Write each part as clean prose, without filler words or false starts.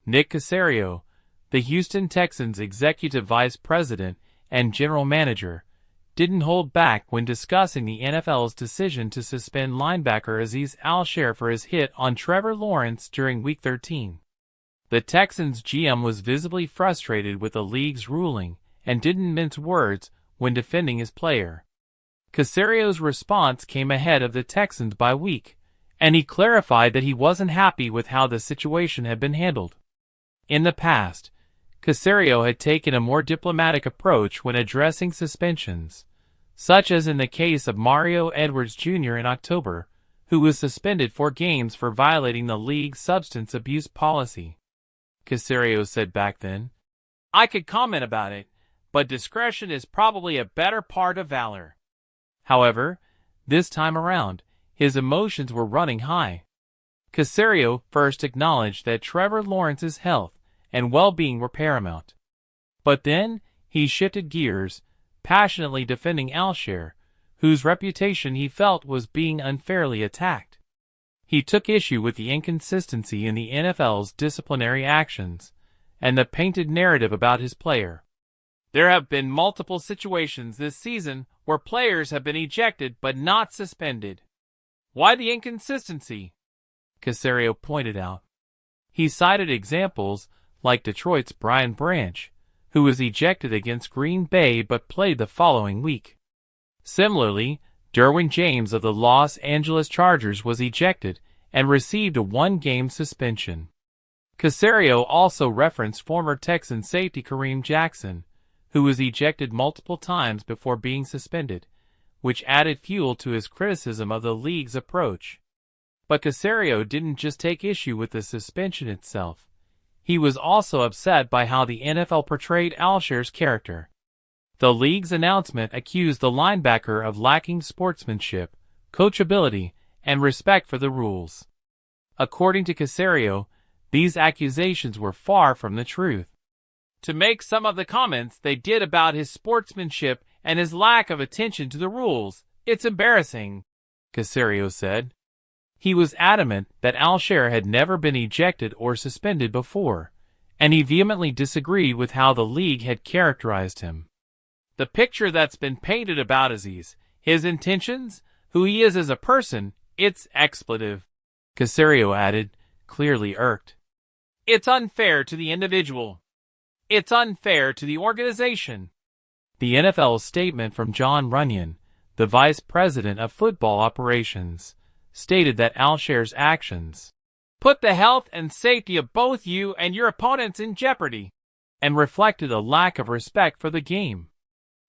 Nick Caserio, the Houston Texans executive vice president and general manager, didn't hold back when discussing the NFL's decision to suspend linebacker Azeez Al-Shaair for his hit on Trevor Lawrence during Week 13. The Texans GM was visibly frustrated with the league's ruling and didn't mince words when defending his player. Caserio's response came ahead of the Texans' bye week, and he clarified that he wasn't happy with how the situation had been handled. In the past, Caserio had taken a more diplomatic approach when addressing suspensions, such as in the case of Mario Edwards Jr. in October, who was suspended 4 games for violating the league's substance abuse policy. Caserio said back then, "I could comment about it, but discretion is probably a better part of valor." However, this time around, his emotions were running high. Caserio first acknowledged that Trevor Lawrence's health and well-being were paramount. But then, he shifted gears, passionately defending Al-Shaair, whose reputation he felt was being unfairly attacked. He took issue with the inconsistency in the NFL's disciplinary actions, and the painted narrative about his player. "There have been multiple situations this season where players have been ejected but not suspended. Why the inconsistency?" Caserio pointed out. He cited examples like Detroit's Brian Branch, who was ejected against Green Bay but played the following week. Similarly, Derwin James of the Los Angeles Chargers was ejected and received a 1-game suspension. Caserio also referenced former Texan safety Kareem Jackson, who was ejected multiple times before being suspended, which added fuel to his criticism of the league's approach. But Caserio didn't just take issue with the suspension itself. He was also upset by how the NFL portrayed Al-Shaair's character. The league's announcement accused the linebacker of lacking sportsmanship, coachability, and respect for the rules. According to Caserio, these accusations were far from the truth. "To make some of the comments they did about his sportsmanship and his lack of attention to the rules, it's embarrassing," Caserio said. He was adamant that Al-Shaair had never been ejected or suspended before, and he vehemently disagreed with how the league had characterized him. "The picture that's been painted about Azeez, his intentions, who he is as a person, it's expletive," Caserio added, clearly irked. "It's unfair to the individual. It's unfair to the organization." The NFL's statement from John Runyon, the vice president of football operations, stated that Al-Shaair's actions put the health and safety of both you and your opponents in jeopardy, and reflected a lack of respect for the game.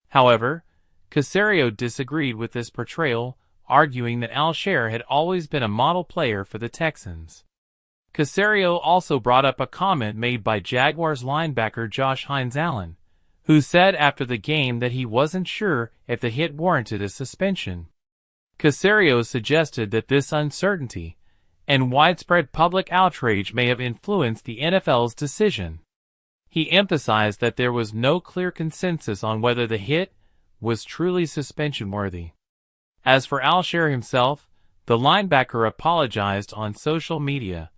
However, Caserio disagreed with this portrayal, arguing that Al-Shaair had always been a model player for the Texans. Caserio also brought up a comment made by Jaguars linebacker Josh Hines-Allen, who said after the game that he wasn't sure if the hit warranted a suspension. Caserio suggested that this uncertainty and widespread public outrage may have influenced the NFL's decision. He emphasized that there was no clear consensus on whether the hit was truly suspension-worthy. As for Al-Shaair himself, the linebacker apologized on social media,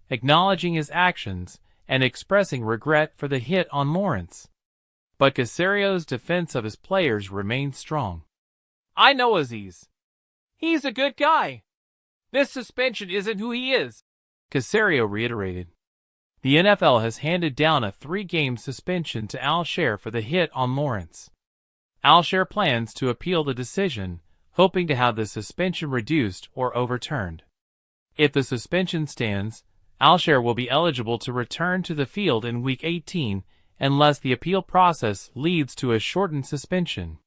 acknowledging his actions and expressing regret for the hit on Lawrence. But Caserio's defense of his players remained strong. "I know Azeez. He's a good guy. This suspension isn't who he is," Caserio reiterated. The NFL has handed down a 3-game suspension to Al-Shaair for the hit on Lawrence. Al-Shaair plans to appeal the decision, hoping to have the suspension reduced or overturned. If the suspension stands, Al-Shaair will be eligible to return to the field in Week 18 unless the appeal process leads to a shortened suspension.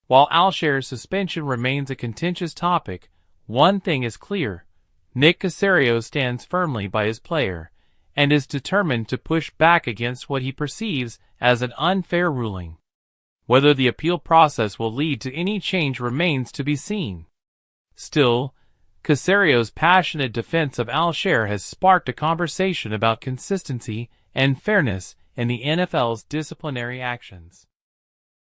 While Al-Shaair's suspension remains a contentious topic, one thing is clear: Nick Caserio stands firmly by his player and is determined to push back against what he perceives as an unfair ruling. Whether the appeal process will lead to any change remains to be seen. Still, Caserio's passionate defense of Al-Shaair has sparked a conversation about consistency and fairness in the NFL's disciplinary actions.